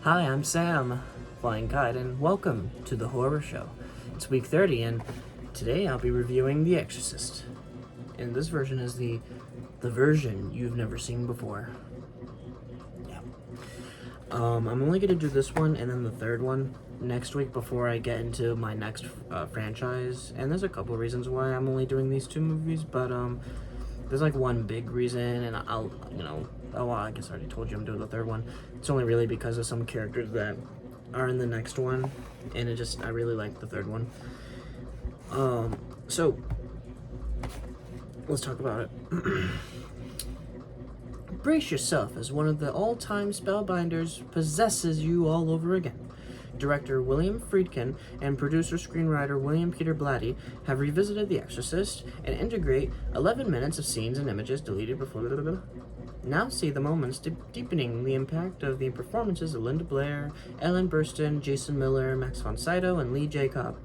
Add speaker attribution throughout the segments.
Speaker 1: Hi, I'm Sam, Flying Kite, and welcome to the Horror Show. It's week 30, and today I'll be reviewing The Exorcist. And this version is the version you've never seen before. Yeah. I'm only going to do this one and then the third one next week before I get into my next franchise. And there's a couple reasons why I'm only doing these two movies, but there's like one big reason, and I guess I already told you I'm doing the third one. It's only really because of some characters that are in the next one, and I really like the third one. So let's talk about it. Brace yourself as one of the all-time spellbinders possesses you all over again. Director William Friedkin and producer-screenwriter William Peter Blatty have revisited The Exorcist and integrate 11 minutes of scenes and images deleted before. Now see the moments deepening the impact of the performances of Linda Blair, Ellen Burstyn, Jason Miller, Max von Sydow, and Lee Jacob.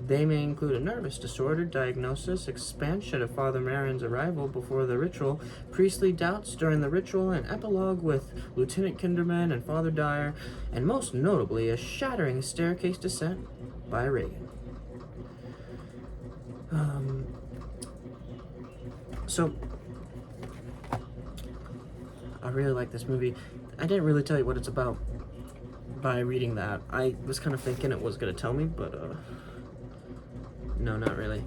Speaker 1: They may include a nervous disorder diagnosis, expansion of Father Merrin's arrival before the ritual, priestly doubts during the ritual, an epilogue with Lieutenant Kinderman and Father Dyer, and most notably a shattering staircase descent by Reagan. I really like this movie. I didn't really tell you what it's about by reading that. I was kind of thinking it was going to tell me, but no, not really.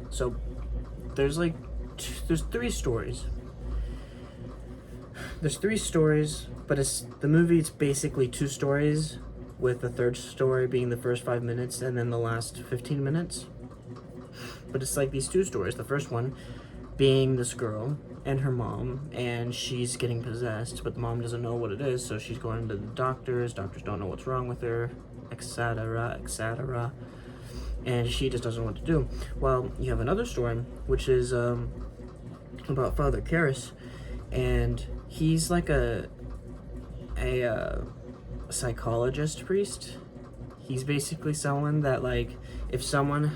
Speaker 1: So there's three stories. There's three stories, but the movie, it's basically two stories, with the third story being the first 5 minutes and then the last 15 minutes. But it's like these two stories. The first one being this girl and her mom, and she's getting possessed, but the mom doesn't know what it is, so she's going to the doctors. Doctors don't know what's wrong with her, etc., etc., and she just doesn't know what to do. Well, you have another story, which is about Father Karras, and he's like a psychologist priest. He's basically someone that, like, if someone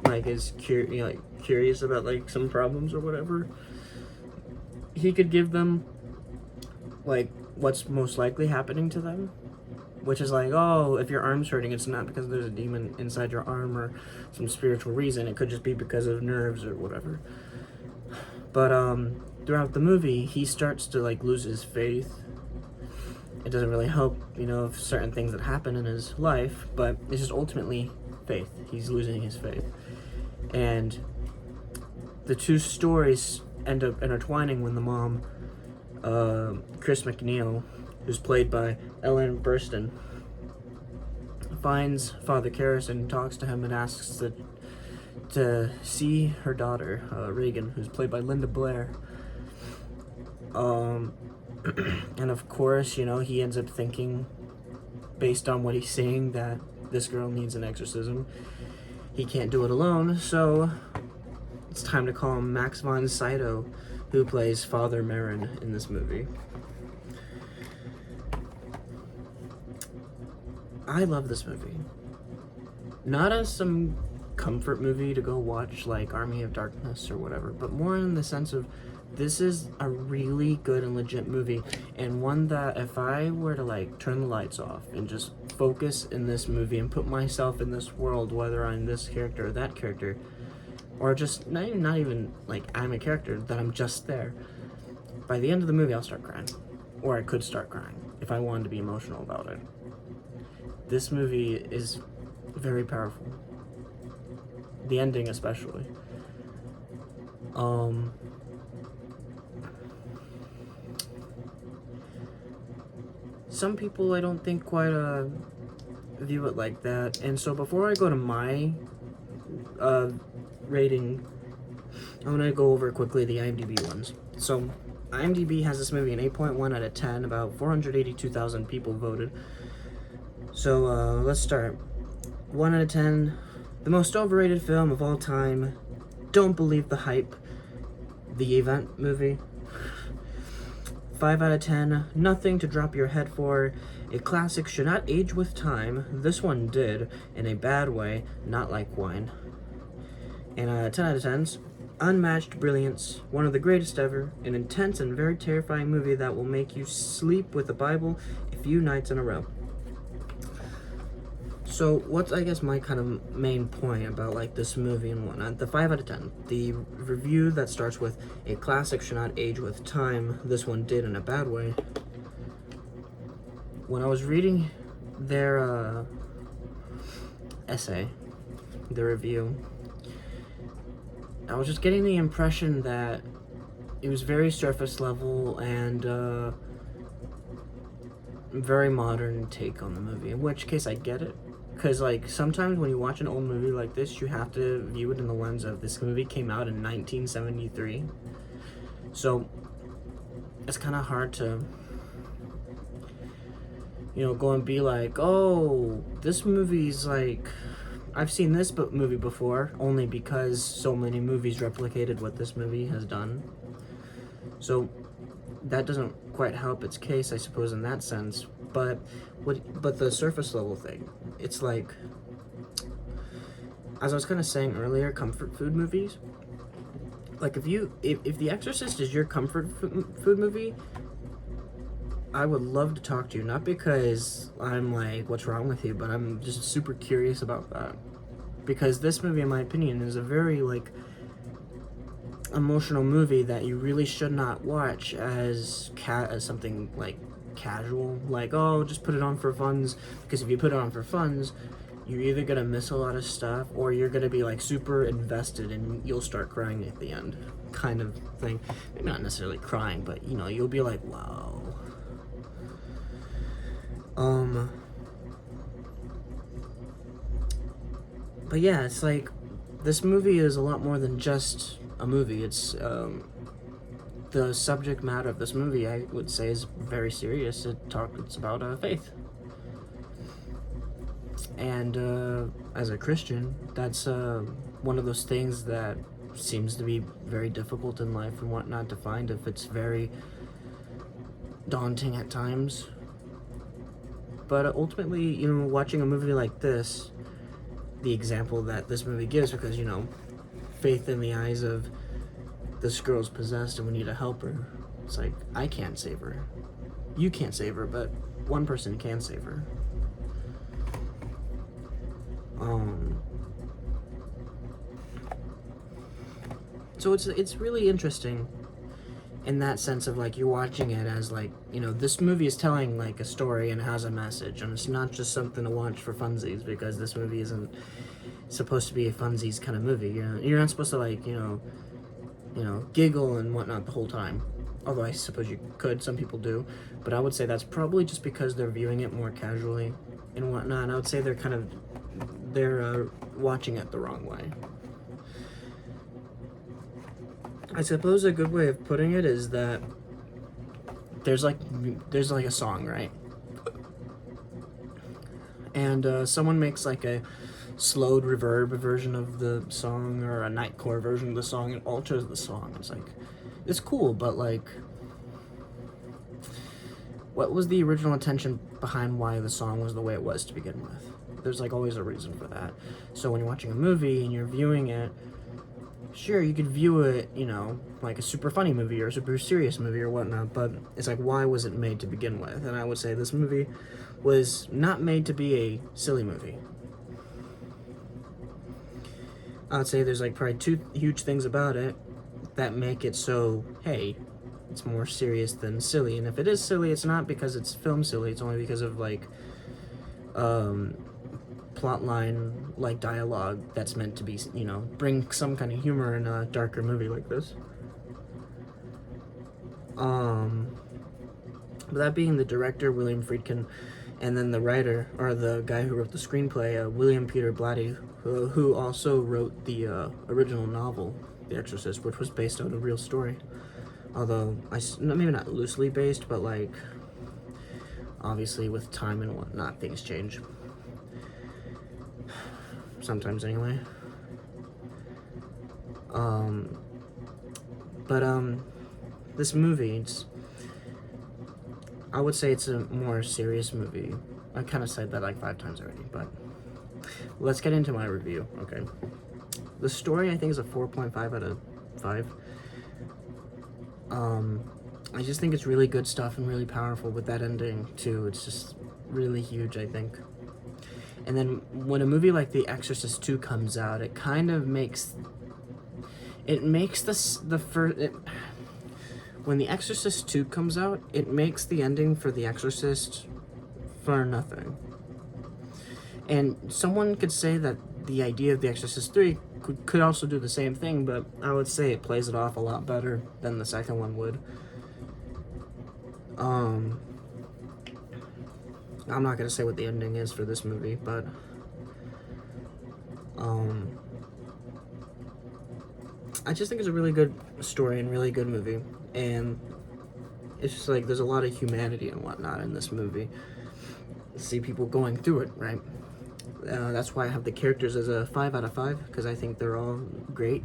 Speaker 1: is curious about like some problems or whatever, he could give them like what's most likely happening to them, which is like, oh, if your arm's hurting, it's not because there's a demon inside your arm or some spiritual reason. It could just be because of nerves or whatever. But throughout the movie, he starts to like lose his faith. It doesn't really help, of certain things that happen in his life, but it's just ultimately faith. He's losing his faith. And the two stories end up intertwining when the mom, Chris McNeil, who's played by Ellen Burstyn, finds Father Karras and talks to him and asks to see her daughter, Reagan, who's played by Linda Blair. And of course, he ends up thinking, based on what he's seeing, that this girl needs an exorcism. He can't do it alone, so it's time to call him Max von Sydow, who plays Father Merrin in this movie. I love this movie. Not as some comfort movie to go watch like Army of Darkness or whatever, but more in the sense of this is a really good and legit movie, and one that if I were to like turn the lights off and just focus in this movie and put myself in this world, whether I'm this character or that character, or just not even like I'm a character, that I'm just there, by the end of the movie I'll start crying, or I could start crying if I wanted to be emotional about it. This movie is very powerful, the ending especially. Some people I don't think quite view it like that, and so before I go to my rating, I'm gonna go over quickly the IMDb ones. So IMDb has this movie an 8.1 out of 10. About 482,000 people voted. So let's start. 1 out of 10, the most overrated film of all time. Don't believe the hype. The Event movie. 5 out of 10, nothing to drop your head for. A classic should not age with time. This one did, in a bad way, not like wine. And 10 out of 10s, unmatched brilliance, one of the greatest ever, an intense and very terrifying movie that will make you sleep with the Bible if few nights in a row. So what's, I guess, my kind of main point about like this movie and whatnot? The 5 out of 10. The review that starts with a classic should not age with time. This one did in a bad way. When I was reading their essay, the review, I was just getting the impression that it was very surface level and very modern take on the movie. In which case, I get it. Because, like, sometimes when you watch an old movie like this, you have to view it in the lens of this movie came out in 1973. So, it's kind of hard to, go and be like, oh, this movie's like, I've seen this movie before, only because so many movies replicated what this movie has done. So, that doesn't quite help its case, I suppose, in that sense. But the surface level thing, it's like, as I was kind of saying earlier, comfort food movies. Like, if The Exorcist is your comfort food movie, I would love to talk to you. Not because I'm like, what's wrong with you, but I'm just super curious about that. Because this movie, in my opinion, is a very, like, emotional movie that you really should not watch as something, like, casual. Like, oh, just put it on for funs. Because if you put it on for funs, you're either going to miss a lot of stuff, or you're going to be, like, super invested and you'll start crying at the end. Kind of thing. Maybe not necessarily crying, but, you'll be like, wow. But yeah, it's like, this movie is a lot more than just a movie. It's, the subject matter of this movie, I would say, is very serious. It's about faith. And, as a Christian, that's, one of those things that seems to be very difficult in life and whatnot to find, if it's very daunting at times. But ultimately, watching a movie like this, the example that this movie gives, because, faith in the eyes of this girl's possessed and we need to help her. It's like, I can't save her. You can't save her, but one person can save her. So it's really interesting in that sense of, like, you're watching it as, like, this movie is telling, like, a story and has a message, and it's not just something to watch for funsies, because this movie isn't supposed to be a funsies kind of movie. You're not supposed to, like, giggle and whatnot the whole time. Although I suppose you could, some people do, but I would say that's probably just because they're viewing it more casually and whatnot. I would say they're watching it the wrong way. I suppose a good way of putting it is that there's like a song, right? And someone makes like a slowed reverb version of the song, or a nightcore version of the song, and alters the song. It's like, it's cool, but like, what was the original intention behind why the song was the way it was to begin with? There's like always a reason for that. So when you're watching a movie and you're viewing it, sure, you could view it, like a super funny movie or a super serious movie or whatnot, but it's like, why was it made to begin with? And I would say this movie was not made to be a silly movie. I would say there's like probably two huge things about it that make it so, hey, it's more serious than silly. And if it is silly, it's not because it's film silly, it's only because of like plotline, like dialogue that's meant to be, bring some kind of humor in a darker movie like this. But that being the director, William Friedkin, and then the writer, or the guy who wrote the screenplay, William Peter Blatty, who also wrote the original novel, The Exorcist, which was based on a real story. Although, maybe not loosely based, but like, obviously with time and whatnot, things change. Sometimes anyway. This movie, I would say it's a more serious movie. I kind of said that like 5 times already, but let's get into my review, okay? The story, I think, is a 4.5 out of 5. I just think it's really good stuff and really powerful with that ending too. It's just really huge, I think. And then when a movie like The Exorcist 2 comes out, it kind of makes the first. When The Exorcist 2 comes out, it makes the ending for The Exorcist for nothing. And someone could say that the idea of The Exorcist 3 could also do the same thing, but I would say it plays it off a lot better than the second one would. I'm not gonna say what the ending is for this movie, but I just think it's a really good story and really good movie, and it's just like there's a lot of humanity and whatnot in this movie. See people going through it, right? That's why I have the characters as a 5 out of 5, because I think they're all great.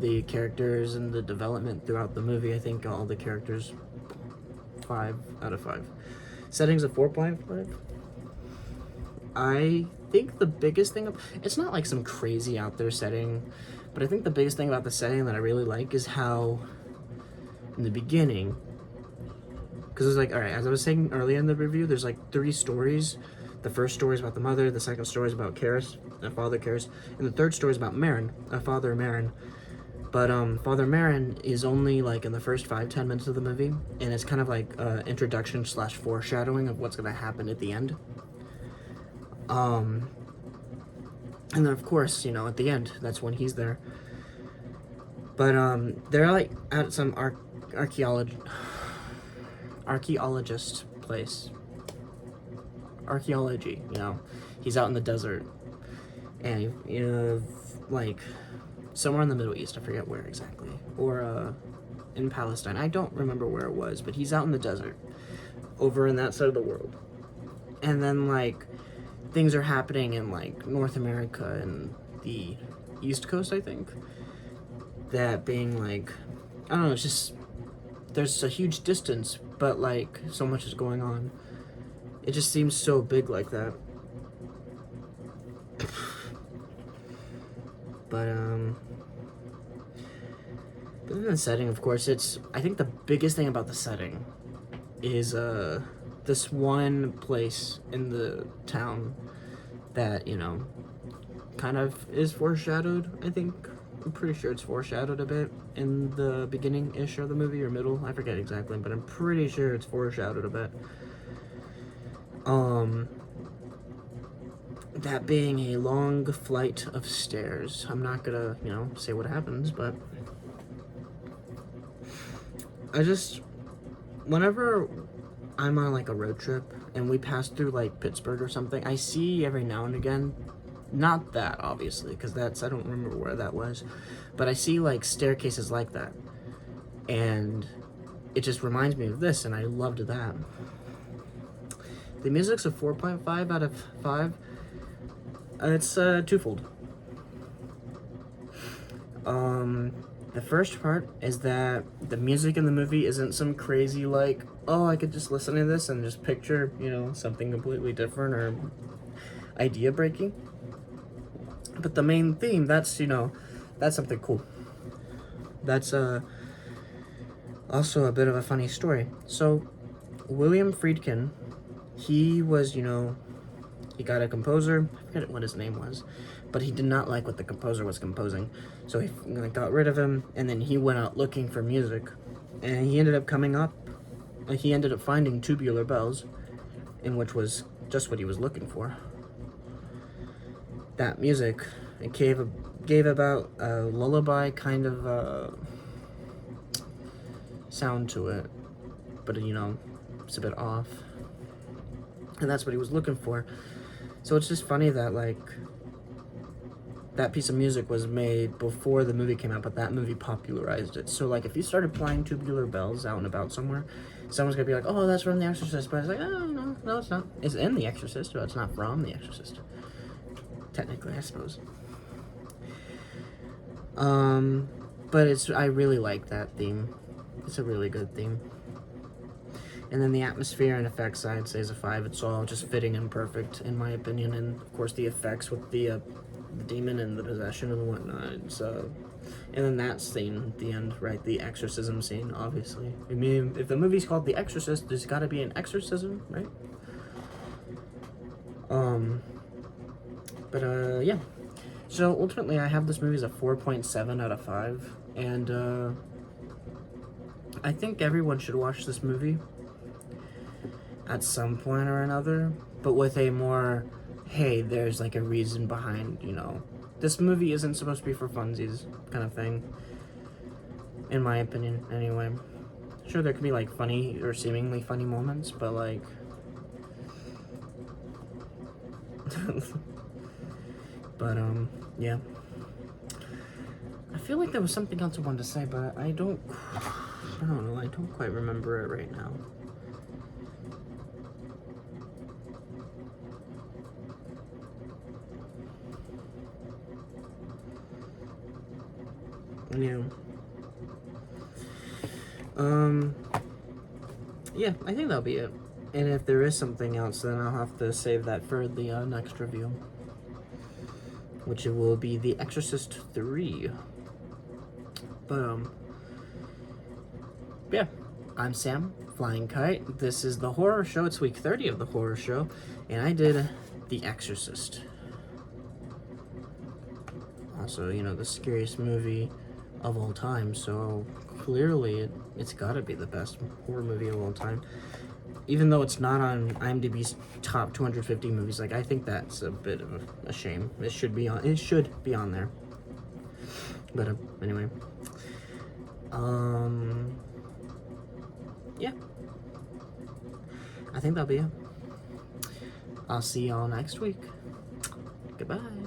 Speaker 1: The characters and the development throughout the movie, I think all the characters, 5 out of 5. Setting's a 4.5. I think the biggest thing, it's not like some crazy out there setting, but I think the biggest thing about the setting that I really like is how, in the beginning, because it's like, all right, as I was saying earlier in the review, there's like 3 stories. The first story is about the mother, the second story is about Karras, Father Karras, and the third story is about Marin, Father Marin. But Father Marin is only like in the first 5-10 minutes of the movie, and it's kind of like introduction / foreshadowing of what's gonna happen at the end. And then of course, you know, at the end, that's when he's there. But they're like at some archaeologist place. Archaeology, you know. He's out in the desert. And, you know, like, somewhere in the Middle East, I forget where exactly. Or, in Palestine. I don't remember where it was, but he's out in the desert. Over in that side of the world. And then, like, things are happening in, like, North America and the East Coast, I think. That being, like, I don't know, it's just, there's a huge distance, but, like, so much is going on. It just seems so big like that. But in the setting, of course, I think the biggest thing about the setting is this one place in the town that, you know, kind of is foreshadowed, I think. I'm pretty sure it's foreshadowed a bit in the beginning-ish of the movie, or middle. I forget exactly, but I'm pretty sure it's foreshadowed a bit. That being a long flight of stairs. I'm not gonna, you know, say what happens, but whenever I'm on like a road trip and we pass through like Pittsburgh or something, I see every now and again, not that obviously, because I don't remember where that was, but I see like staircases like that, and it just reminds me of this, and I loved that. The music's a 4.5 out of 5. It's twofold. The first part is that the music in the movie isn't some crazy, like, oh, I could just listen to this and just picture, you know, something completely different or idea breaking. But the main theme, that's, you know, that's something cool. That's also a bit of a funny story. So, William Friedkin, he was, you know, he got a composer, I forget what his name was, but he did not like what the composer was composing. So he got rid of him, and then he went out looking for music. And he ended up finding Tubular Bells, in which was just what he was looking for. That music, it gave about a lullaby kind of sound to it, but, you know, it's a bit off. And that's what he was looking for. So it's just funny that, like, that piece of music was made before the movie came out, but that movie popularized it. So, like, if you started playing Tubular Bells out and about somewhere, someone's gonna be like, oh, that's from The Exorcist. But it's like, oh, no, it's not. It's in The Exorcist, but it's not from The Exorcist. Technically, I suppose. But I really like that theme. It's a really good theme. And then the atmosphere and effects, I'd say, is a 5. It's all just fitting and perfect, in my opinion. And, of course, the effects with the demon and the possession and whatnot. It's And then that scene at the end, right? The exorcism scene, obviously. I mean, if the movie's called The Exorcist, there's got to be an exorcism, right? Yeah. So ultimately, I have this movie as a 4.7 out of 5, and I think everyone should watch this movie at some point or another, but with a more, hey, there's like a reason behind, this movie isn't supposed to be for funsies kind of thing, in my opinion, anyway. Sure, there could be like funny or seemingly funny moments, but like, yeah. I feel like there was something else I wanted to say, but I don't know, I don't quite remember it right now. Yeah. Yeah, I think that'll be it. And if there is something else, then I'll have to save that for the next review, which it will be The Exorcist 3. But, yeah. I'm Sam, Flying Kite. This is the horror show. It's week 30 of the horror show, and I did The Exorcist. Also, the scariest movie of all time, so clearly it's gotta be the best horror movie of all time. Even though it's not on IMDb's top 250 movies, like, I think that's a bit of a shame. It should be on there. But anyway, yeah, I think that'll be it. I'll see y'all next week. Goodbye.